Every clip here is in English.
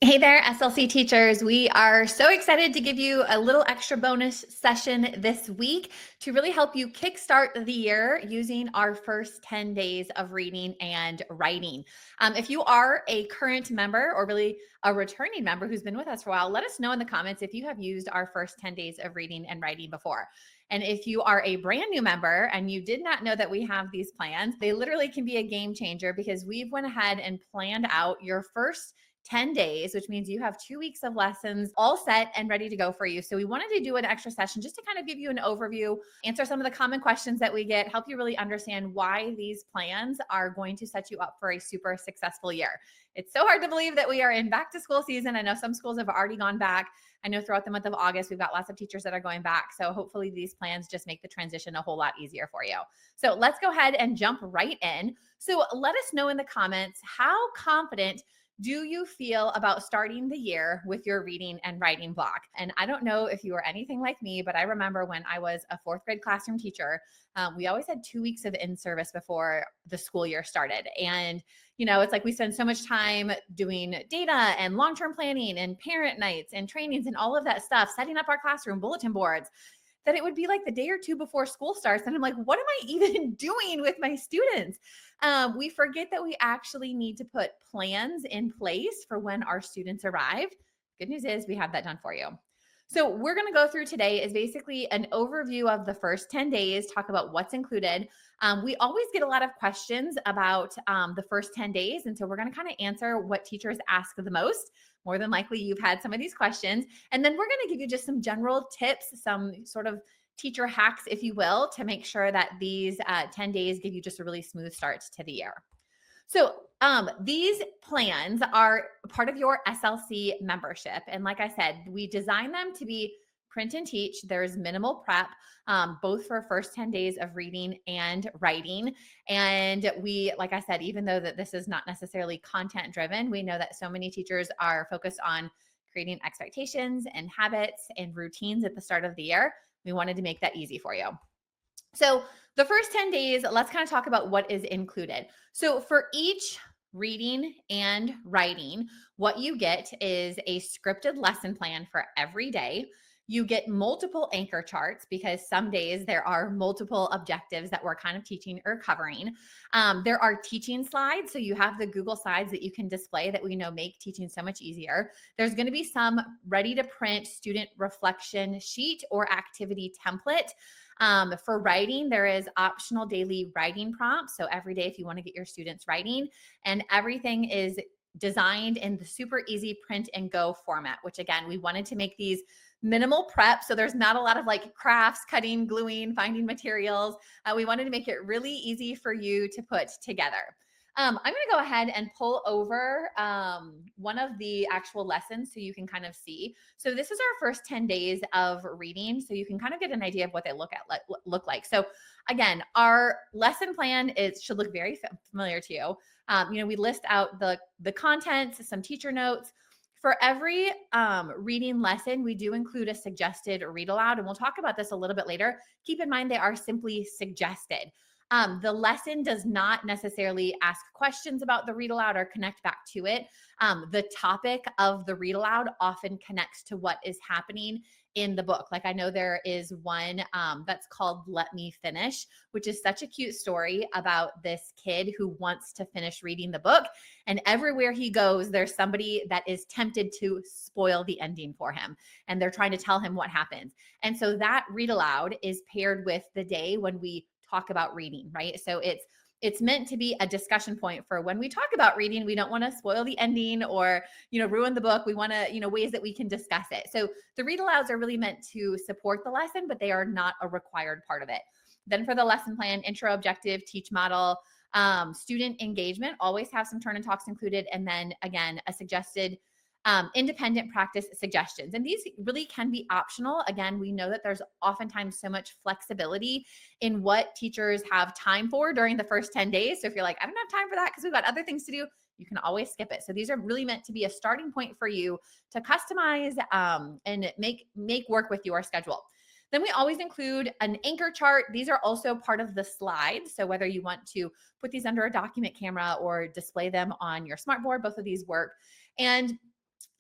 Hey there, SLC teachers. We are so excited to give you a little extra bonus session this week to really help you kickstart the year using our first 10 days of reading and writing. If you are a current member or really a returning member who's been with us for a while, let us know in the comments if you have used our first 10 days of reading and writing before. And if you are a brand new member and you did not know that we have these plans, they literally can be a game changer because we've went ahead and planned out your first 10 days, which means you have 2 weeks of lessons all set and ready to go for you. So we wanted to do an extra session just to kind of give you an overview, answer some of the common questions that we get, help you really understand why these plans are going to set you up for a super successful year. It's so hard to believe that we are in back to school season. I know some schools have already gone back. I know throughout the month of August, we've got lots of teachers that are going back. So hopefully these plans just make the transition a whole lot easier for you. So let's go ahead and jump right in. So let us know in the comments, how confident do you feel about starting the year with your reading and writing block? And I don't know if you are anything like me, but I remember when I was a fourth grade classroom teacher, we always had 2 weeks of in-service before the school year started. And, it's like we spend so much time doing data and long-term planning and parent nights and trainings and all of that stuff, setting up our classroom bulletin boards, that it would be like the day or two before school starts. And I'm like, what am I even doing with my students? We forget that we actually need to put plans in place for when our students arrive. Good news is we have that done for you. So we're going to go through today is basically an overview of the first 10 days, talk about what's included. We always get a lot of questions about the first 10 days. And so we're going to kind of answer what teachers ask the most. More than likely, you've had some of these questions. And then we're going to give you just some general tips, some sort of teacher hacks, if you will, to make sure that these 10 days give you just a really smooth start to the year. So these plans are part of your SLC membership. And like I said, we designed them to be print and teach. There's minimal prep, both for first 10 days of reading and writing. And we, like I said, even though that this is not necessarily content driven, we know that so many teachers are focused on creating expectations and habits and routines at the start of the year. We wanted to make that easy for you. So the first 10 days, let's kind of talk about what is included. So for each reading and writing, what you get is a scripted lesson plan for every day. You get multiple anchor charts because some days there are multiple objectives that we're kind of teaching or covering. There are teaching slides. So you have the Google Slides that you can display that we know make teaching so much easier. There's going to be some ready to print student reflection sheet or activity template. For writing, there is optional daily writing prompts. So every day, if you want to get your students writing, and everything is designed in the super easy print and go format, which again, we wanted to make these minimal prep. So there's not a lot of like crafts, cutting, gluing, finding materials. We wanted to make it really easy for you to put together. I'm going to go ahead and pull over one of the actual lessons so you can kind of see. So this is our first 10 days of reading, so you can kind of get an idea of what they look like. So again, our lesson plan should look very familiar to you. We list out the contents, some teacher notes. For every reading lesson, we do include a suggested read aloud, and we'll talk about this a little bit later. Keep in mind they are simply suggested. The lesson does not necessarily ask questions about the read aloud or connect back to it. The topic of the read aloud often connects to what is happening in the book. Like I know there is one that's called Let Me Finish, which is such a cute story about this kid who wants to finish reading the book. And everywhere he goes, there's somebody that is tempted to spoil the ending for him. And they're trying to tell him what happens. And so that read aloud is paired with the day when we talk about reading, right? So it's meant to be a discussion point for when we talk about reading. We don't want to spoil the ending or, ruin the book. We want to, ways that we can discuss it. So the read alouds are really meant to support the lesson, but they are not a required part of it. Then for the lesson plan, intro, objective, teach model, student engagement, always have some turn and talks included. And then again, a suggested independent practice suggestions. And these really can be optional. Again, we know that there's oftentimes so much flexibility in what teachers have time for during the first 10 days. So if you're like, I don't have time for that because we've got other things to do, you can always skip it. So these are really meant to be a starting point for you to customize and make work with your schedule. Then we always include an anchor chart. These are also part of the slides. So whether you want to put these under a document camera or display them on your smartboard, both of these work. And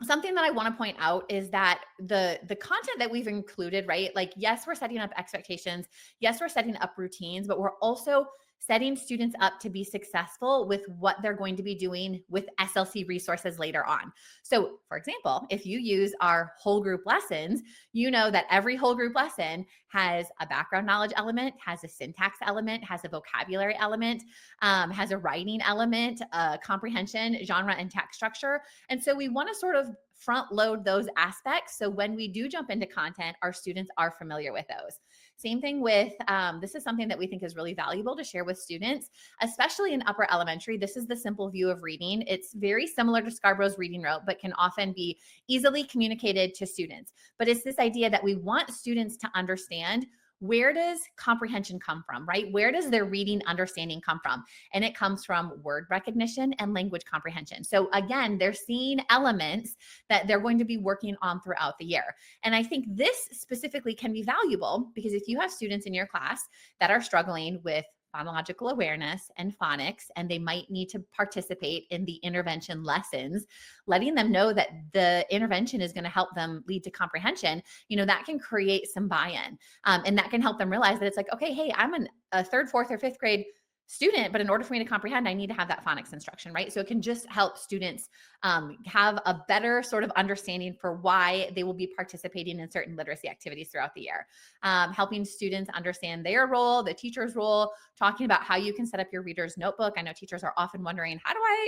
something that I want to point out is that the content that we've included, right? Like, yes, we're setting up expectations. Yes, we're setting up routines, but we're also setting students up to be successful with what they're going to be doing with SLC resources later on. So, for example, if you use our whole group lessons, you know that every whole group lesson has a background knowledge element, has a syntax element, has a vocabulary element, has a writing element, a comprehension, genre, and text structure. And so we want to sort of front load those aspects. So when we do jump into content, our students are familiar with those. Same thing with this is something that we think is really valuable to share with students, especially in upper elementary. This is the simple view of reading. It's very similar to Scarborough's reading rote, but can often be easily communicated to students. But it's this idea that we want students to understand, where does comprehension come from, right? Where does their reading understanding come from? And it comes from word recognition and language comprehension. So again, they're seeing elements that they're going to be working on throughout the year. And I think this specifically can be valuable because if you have students in your class that are struggling with phonological awareness and phonics, and they might need to participate in the intervention lessons, letting them know that the intervention is going to help them lead to comprehension, that can create some buy-in. And that can help them realize that it's like, okay, hey, I'm a third, fourth, or fifth grade student, but in order for me to comprehend, I need to have that phonics instruction, right? So it can just help students have a better sort of understanding for why they will be participating in certain literacy activities throughout the year. Helping students understand their role, the teacher's role, talking about how you can set up your reader's notebook. I know teachers are often wondering,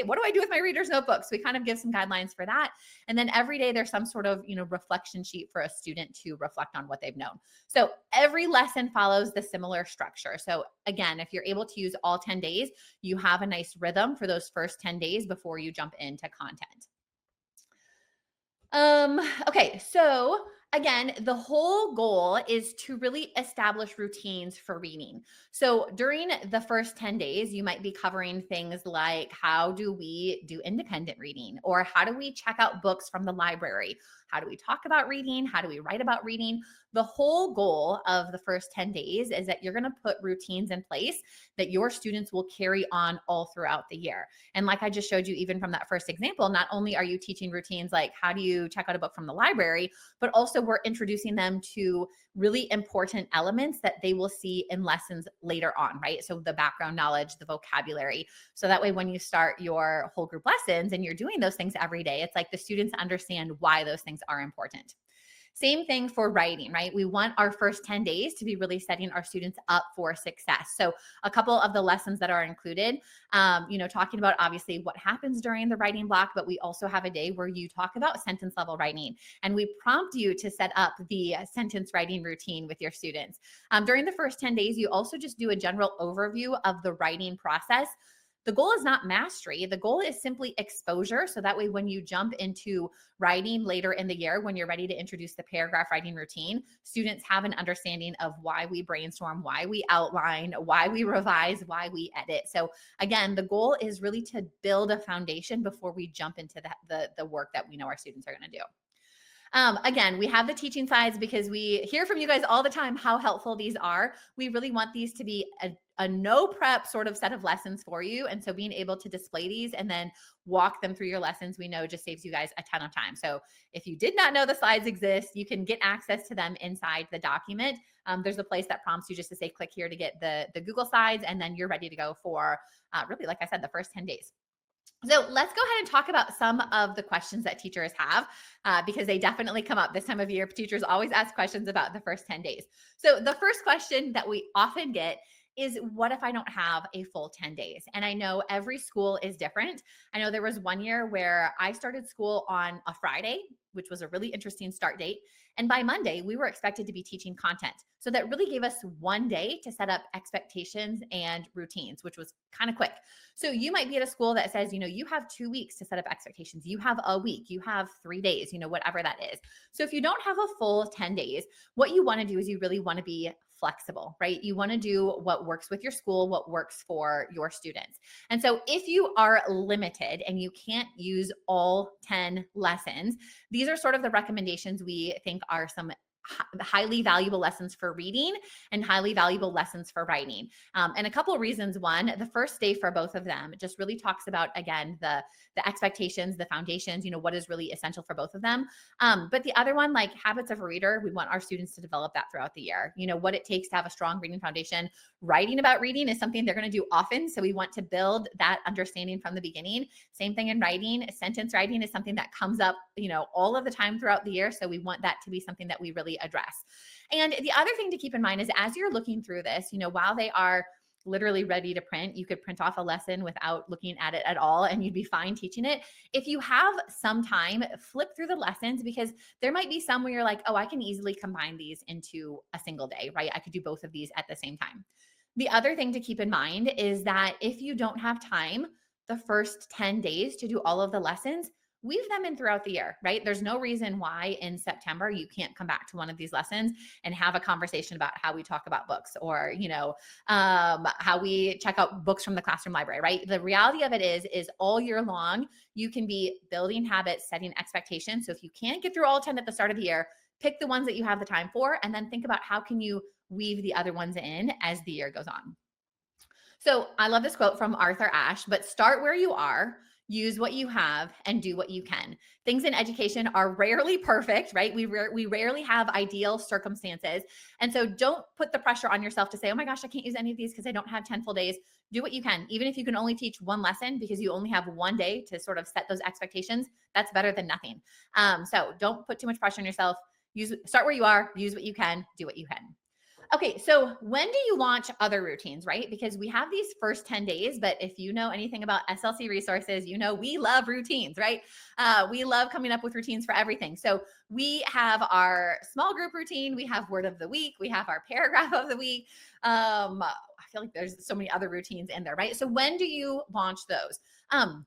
what do I do with my reader's notebook? So we kind of give some guidelines for that. And then every day there's some sort of, reflection sheet for a student to reflect on what they've known. So every lesson follows the similar structure. So again, if you're able to use all 10 days, you have a nice rhythm for those first 10 days before you jump into content. Okay, so again, the whole goal is to really establish routines for reading. So during the first 10 days, you might be covering things like, how do we do independent reading? Or how do we check out books from the library? How do we talk about reading? How do we write about reading? The whole goal of the first 10 days is that you're going to put routines in place that your students will carry on all throughout the year. And like I just showed you, even from that first example, not only are you teaching routines like how do you check out a book from the library, but also we're introducing them to really important elements that they will see in lessons later on, right? So the background knowledge, the vocabulary. So that way, when you start your whole group lessons and you're doing those things every day, it's like the students understand why those things are important. Same thing for writing, right? We want our first 10 days to be really setting our students up for success. So a couple of the lessons that are included, talking about obviously what happens during the writing block, but we also have a day where you talk about sentence level writing, and we prompt you to set up the sentence writing routine with your students. During the first 10 days, you also just do a general overview of the writing process. The goal is not mastery. The goal is simply exposure. So that way, when you jump into writing later in the year, when you're ready to introduce the paragraph writing routine, students have an understanding of why we brainstorm, why we outline, why we revise, why we edit. So again, the goal is really to build a foundation before we jump into the work that we know our students are going to do. Again, we have the teaching sides because we hear from you guys all the time how helpful these are. We really want these to be a no prep sort of set of lessons for you. And so being able to display these and then walk them through your lessons, we know just saves you guys a ton of time. So if you did not know the slides exist, you can get access to them inside the document. There's a place that prompts you just to say, click here to get the Google slides, and then you're ready to go for really, like I said, the first 10 days. So let's go ahead and talk about some of the questions that teachers have because they definitely come up this time of year. Teachers always ask questions about the first 10 days. So the first question that we often get is, what if I don't have a full 10 days? And I know every school is different. I know there was one year where I started school on a Friday, which was a really interesting start date. And by Monday, we were expected to be teaching content. So that really gave us one day to set up expectations and routines, which was kind of quick. So you might be at a school that says, you have 2 weeks to set up expectations. You have a week, you have 3 days, whatever that is. So if you don't have a full 10 days, what you want to do is you really want to be flexible, right? You want to do what works with your school, what works for your students. And so if you are limited and you can't use all 10 lessons, these are sort of the recommendations we think are some highly valuable lessons for reading and highly valuable lessons for writing. And a couple of reasons. One, the first day for both of them just really talks about, again, the expectations, the foundations, what is really essential for both of them. But the other one, like habits of a reader, we want our students to develop that throughout the year. What it takes to have a strong reading foundation. Writing about reading is something they're going to do often. So we want to build that understanding from the beginning. Same thing in writing. Sentence writing is something that comes up, all of the time throughout the year. So we want that to be something that we really address. And the other thing to keep in mind is as you're looking through this, while they are literally ready to print, you could print off a lesson without looking at it at all and you'd be fine teaching it. If you have some time, flip through the lessons because there might be some where you're like, oh, I can easily combine these into a single day, right? I could do both of these at the same time. The other thing to keep in mind is that if you don't have time the first 10 days to do all of the lessons, weave them in throughout the year, right? There's no reason why in September you can't come back to one of these lessons and have a conversation about how we talk about books or, how we check out books from the classroom library, right? The reality of it is all year long, you can be building habits, setting expectations. So if you can't get through all 10 at the start of the year, pick the ones that you have the time for, and then think about how can you weave the other ones in as the year goes on. So I love this quote from Arthur Ashe, but start where you are, use what you have, and do what you can. Things in education are rarely perfect, right? We rarely have ideal circumstances. And so don't put the pressure on yourself to say, oh my gosh, I can't use any of these because I don't have 10 full days. Do what you can. Even if you can only teach one lesson because you only have one day to sort of set those expectations, that's better than nothing. So don't put too much pressure on yourself. Start where you are, use what you can, do what you can. Okay, so when do you launch other routines, right? Because we have these first 10 days, but if you know anything about SLC resources, we love routines, right? We love coming up with routines for everything. So we have our small group routine, we have word of the week, we have our paragraph of the week. I feel like there's so many other routines in there, right? So when do you launch those?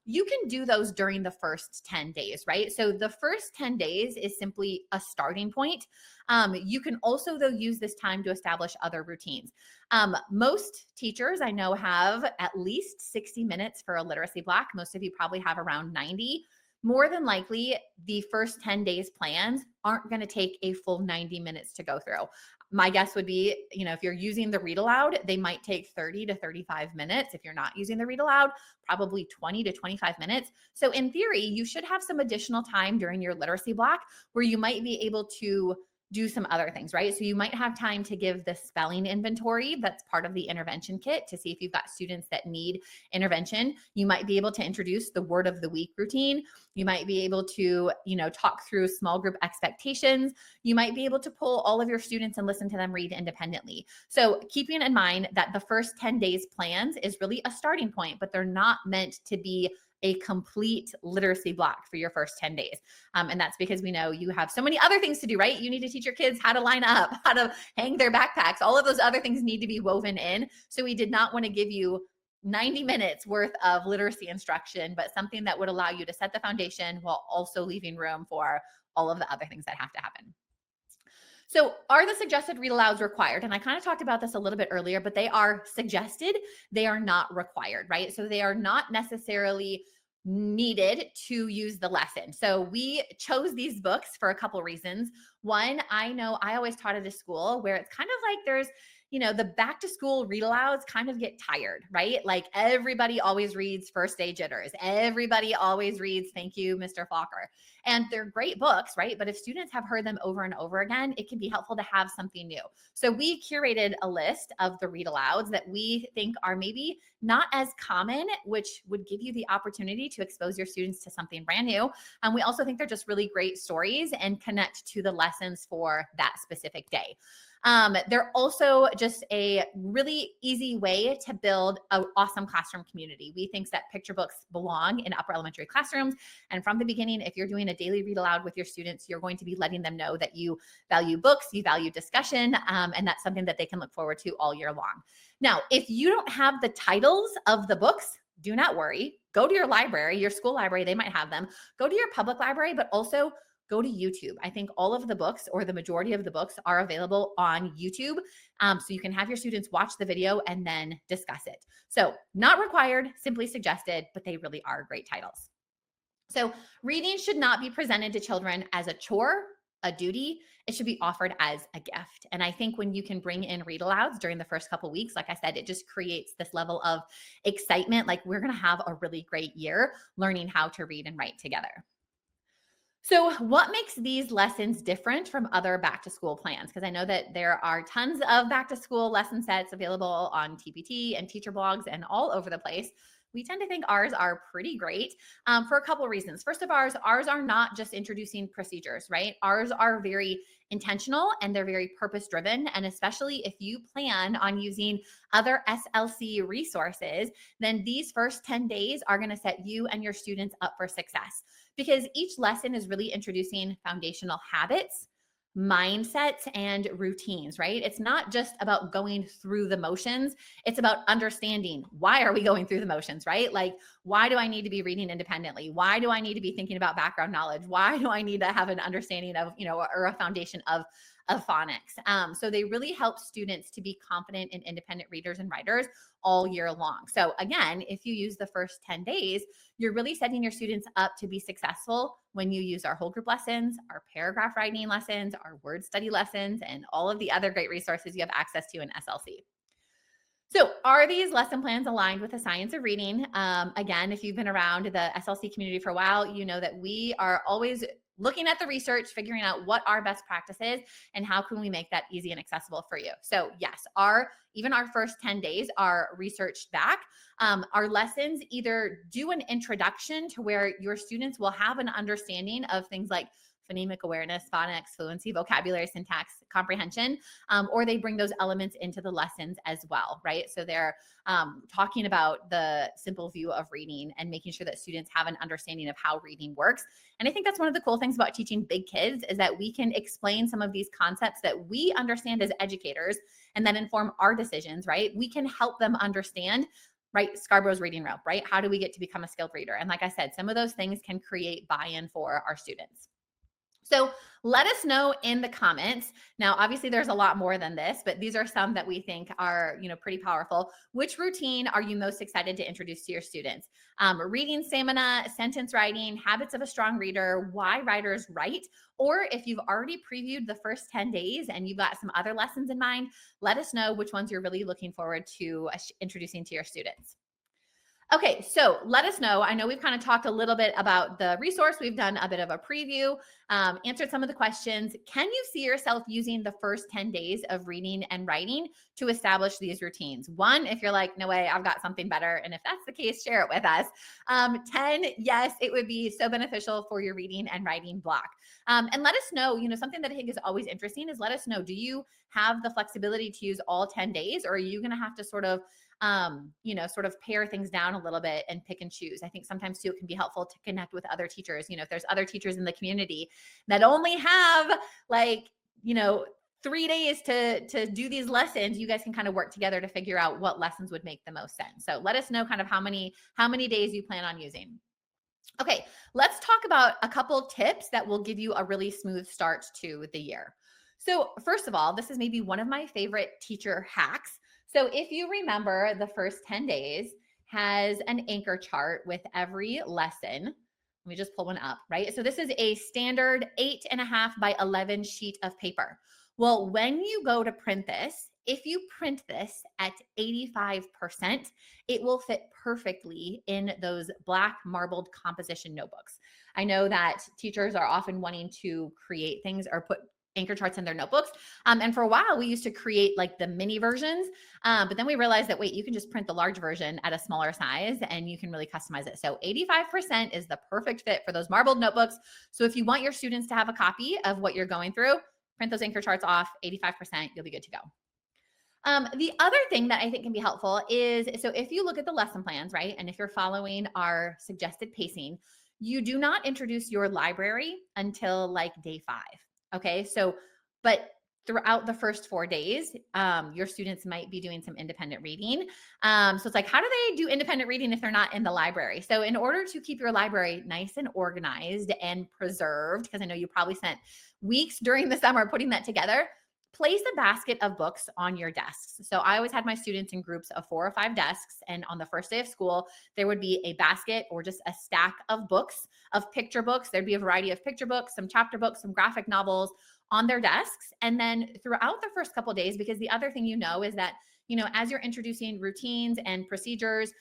You can do those during the first 10 days, right? So the first 10 days is simply a starting point. You can also, though, use this time to establish other routines. Most teachers I know have at least 60 minutes for a literacy block. Most of you probably have around 90. More than likely, the first 10 days plans aren't going to take a full 90 minutes to go through. My guess would be, if you're using the read aloud, they might take 30 to 35 minutes. If you're not using the read aloud, probably 20 to 25 minutes. So in theory, you should have some additional time during your literacy block where you might be able to do some other things, right? So you might have time to give the spelling inventory that's part of the intervention kit to see if you've got students that need intervention. You might be able to introduce the word of the week routine. You might be able to, talk through small group expectations. You might be able to pull all of your students and listen to them read independently. So keeping in mind that the first 10 days plans is really a starting point, but they're not meant to be a complete literacy block for your first 10 days. And that's because we know you have so many other things to do, right? You need to teach your kids how to line up, how to hang their backpacks. All of those other things need to be woven in. So we did not want to give you 90 minutes worth of literacy instruction, but something that would allow you to set the foundation while also leaving room for all of the other things that have to happen. So are the suggested read alouds required? And I kind of talked about this a little bit earlier, but they are suggested. They are not required, right? So they are not necessarily needed to use the lesson. So we chose these books for a couple reasons. One, I know I always taught at a school where it's kind of like there's, the back to school read alouds kind of get tired, right? Like everybody always reads First Day Jitters. Everybody always reads Thank You, Mr. Flocker. And they're great books, right? But if students have heard them over and over again, it can be helpful to have something new. So we curated a list of the read alouds that we think are maybe not as common, which would give you the opportunity to expose your students to something brand new. And we also think they're just really great stories and connect to the lessons for that specific day. They're also just a really easy way to build an awesome classroom community. We think that picture books belong in upper elementary classrooms. And from the beginning, if you're doing a daily read aloud with your students, you're going to be letting them know that you value books, you value discussion, and that's something that they can look forward to all year long. Now, if you don't have the titles of the books, do not worry. Go to your library, your school library, they might have them. Go to your public library, but also go to YouTube. I think all of the books or the majority of the books are available on YouTube. So you can have your students watch the video and then discuss it. So not required, simply suggested, but they really are great titles. So reading should not be presented to children as a chore a duty, it should be offered as a gift. And I think when you can bring in read alouds during the first couple weeks, like I said, it just creates this level of excitement. Like we're going to have a really great year learning how to read and write together. So, what makes these lessons different from other back to school plans? Because I know that there are tons of back to school lesson sets available on TPT and teacher blogs and all over the place. We tend to think ours are pretty great for a couple of reasons. First of ours are not just introducing procedures, right? Ours are very intentional and they're very purpose driven. And especially if you plan on using other SLC resources, then these first 10 days are going to set you and your students up for success because each lesson is really introducing foundational habits, mindsets, and routines, right? It's not just about going through the motions. It's about understanding why are we going through the motions, right? Like, why do I need to be reading independently? Why do I need to be thinking about background knowledge? Why do I need to have an understanding of, or a foundation of phonics? So they really help students to be confident in independent readers and writers all year long. So again, if you use the first 10 days, you're really setting your students up to be successful when you use our whole group lessons, our paragraph writing lessons, our word study lessons, and all of the other great resources you have access to in SLC. So are these lesson plans aligned with the science of reading? Again, if you've been around the SLC community for a while, you know that we are always looking at the research, figuring out what our best practice is and how can we make that easy and accessible for you. So yes, even our first 10 days are researched back. Our lessons either do an introduction to where your students will have an understanding of things like phonemic awareness, phonics, fluency, vocabulary, syntax, comprehension, or they bring those elements into the lessons as well, right? So they're talking about the simple view of reading and making sure that students have an understanding of how reading works. And I think that's one of the cool things about teaching big kids is that we can explain some of these concepts that we understand as educators and then inform our decisions, right? We can help them understand, right? Scarborough's reading rope, right? How do we get to become a skilled reader? And like I said, some of those things can create buy-in for our students. So let us know in the comments. Now, obviously there's a lot more than this, but these are some that we think are, pretty powerful. Which routine are you most excited to introduce to your students? Reading stamina, sentence writing, habits of a strong reader, why writers write, or if you've already previewed the first 10 days and you've got some other lessons in mind, let us know which ones you're really looking forward to introducing to your students. Okay, so let us know. I know we've kind of talked a little bit about the resource. We've done a bit of a preview, answered some of the questions. Can you see yourself using the first 10 days of reading and writing to establish these routines? 1, if you're like, no way, I've got something better. And if that's the case, share it with us. 10, yes, it would be so beneficial for your reading and writing block. And let us know, something that I think is always interesting is let us know, do you have the flexibility to use all 10 days or are you going to have to sort of pare things down a little bit and pick and choose? I think sometimes too, it can be helpful to connect with other teachers. If there's other teachers in the community that only have 3 days to do these lessons, you guys can kind of work together to figure out what lessons would make the most sense. So let us know kind of how many days you plan on using. Okay, let's talk about a couple tips that will give you a really smooth start to the year. So first of all, this is maybe one of my favorite teacher hacks. So if you remember, the first 10 days has an anchor chart with every lesson. Let me just pull one up, right? So this is a standard 8.5 by 11 sheet of paper. Well, when you go to print this, if you print this at 85%, it will fit perfectly in those black marbled composition notebooks. I know that teachers are often wanting to create things or put anchor charts in their notebooks. And for a while, we used to create like the mini versions. But then we realized that, wait, you can just print the large version at a smaller size and you can really customize it. So 85% is the perfect fit for those marbled notebooks. So if you want your students to have a copy of what you're going through, print those anchor charts off, 85%, you'll be good to go. The other thing that I think can be helpful is, so if you look at the lesson plans, right, and if you're following our suggested pacing, you do not introduce your library until like day 5. Okay, so, but throughout the first 4 days, your students might be doing some independent reading. So it's like, how do they do independent reading if they're not in the library? So in order to keep your library nice and organized and preserved, because I know you probably spent weeks during the summer putting that together, place a basket of books on your desks. So I always had my students in groups of 4 or 5 desks. And on the first day of school, there would be a basket or just a stack of books, of picture books. There'd be a variety of picture books, some chapter books, some graphic novels on their desks. And then throughout the first couple of days, because the other thing is that, as you're introducing routines and procedures,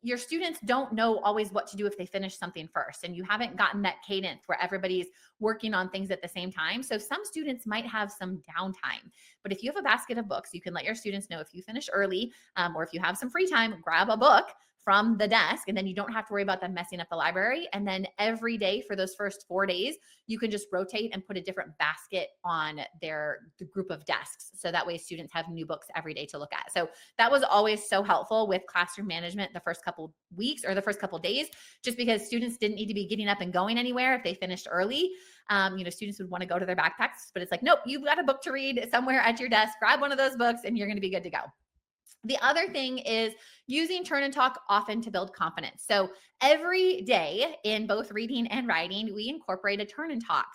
your students don't know always what to do if they finish something first, and you haven't gotten that cadence where everybody's working on things at the same time. So some students might have some downtime, but if you have a basket of books, you can let your students know if you finish early, or if you have some free time, grab a book from the desk, and then you don't have to worry about them messing up the library. And then every day for those first 4 days, you can just rotate and put a different basket on the group of desks. So that way students have new books every day to look at. So that was always so helpful with classroom management the first couple weeks or the first couple days, just because students didn't need to be getting up and going anywhere if they finished early. Students would want to go to their backpacks, but it's like, nope, you've got a book to read somewhere at your desk, grab one of those books and you're going to be good to go. The other thing is using turn and talk often to build confidence. So every day in both reading and writing, we incorporate a turn and talk.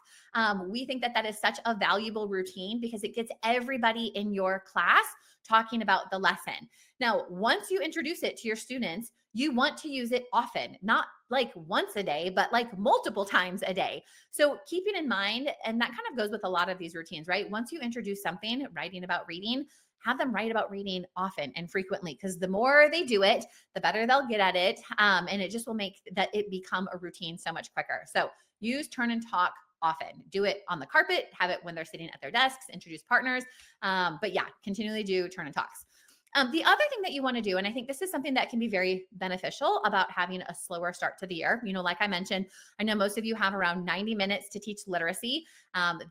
We think that that is such a valuable routine because it gets everybody in your class talking about the lesson. Now, once you introduce it to your students, you want to use it often, not like once a day, but like multiple times a day. So keeping in mind, and that kind of goes with a lot of these routines, right? Once you introduce something, writing about reading, have them write about reading often and frequently, because the more they do it, the better they'll get at it. And it just will make that it become a routine so much quicker. So use turn and talk often. Do it on the carpet, have it when they're sitting at their desks, introduce partners. But yeah, continually do turn and talks. The other thing that you want to do, and I think this is something that can be very beneficial about having a slower start to the year. Like I mentioned, I know most of you have around 90 minutes to teach literacy.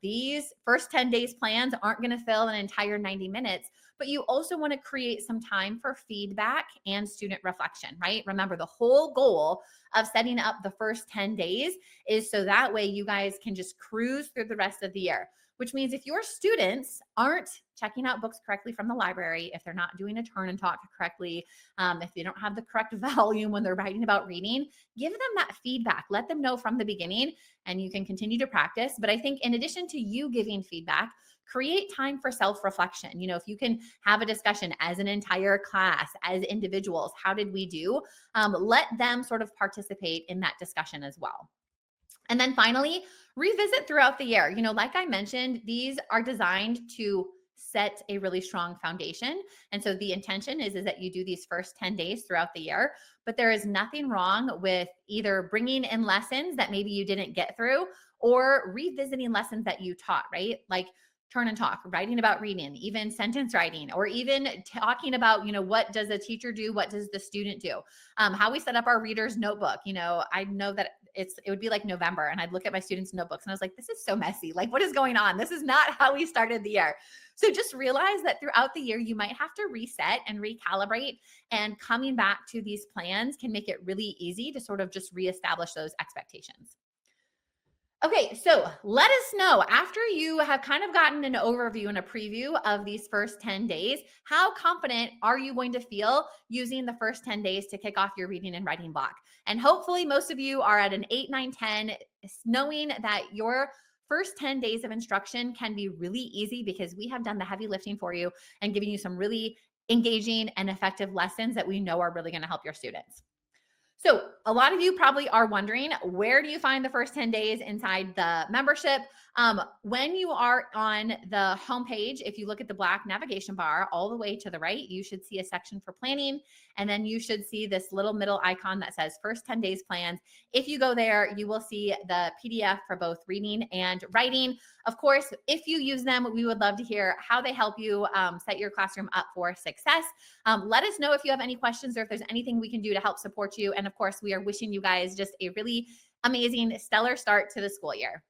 These first 10 days plans aren't going to fill an entire 90 minutes, but you also want to create some time for feedback and student reflection, right? Remember, the whole goal of setting up the first 10 days is so that way you guys can just cruise through the rest of the year. Which means if your students aren't checking out books correctly from the library, if they're not doing a turn and talk correctly, if they don't have the correct volume when they're writing about reading, give them that feedback. Let them know from the beginning, and you can continue to practice. But I think in addition to you giving feedback, create time for self-reflection. If you can have a discussion as an entire class, as individuals, how did we do? Let them sort of participate in that discussion as well. And then finally, revisit throughout the year. Like I mentioned, these are designed to set a really strong foundation. And so the intention is that you do these first 10 days throughout the year, but there is nothing wrong with either bringing in lessons that maybe you didn't get through or revisiting lessons that you taught, right? Like turn and talk, writing about reading, even sentence writing, or even talking about, what does a teacher do? What does the student do? How we set up our reader's notebook. I know that it would be like November and I'd look at my students' notebooks and I was like, this is so messy. Like, what is going on? This is not how we started the year. So just realize that throughout the year, you might have to reset and recalibrate, and coming back to these plans can make it really easy to sort of just reestablish those expectations. Okay, so let us know, after you have kind of gotten an overview and a preview of these first 10 days, how confident are you going to feel using the first 10 days to kick off your reading and writing block? And hopefully most of you are at an 8, 9, 10, knowing that your first 10 days of instruction can be really easy because we have done the heavy lifting for you and giving you some really engaging and effective lessons that we know are really going to help your students. So a lot of you probably are wondering, where do you find the first 10 days inside the membership? When you are on the homepage, if you look at the black navigation bar all the way to the right, you should see a section for planning. And then you should see this little middle icon that says first 10 days plans. If you go there, you will see the PDF for both reading and writing. Of course, if you use them, we would love to hear how they help you set your classroom up for success. Let us know if you have any questions or if there's anything we can do to help support you. And of course, we are wishing you guys just a really amazing, stellar start to the school year.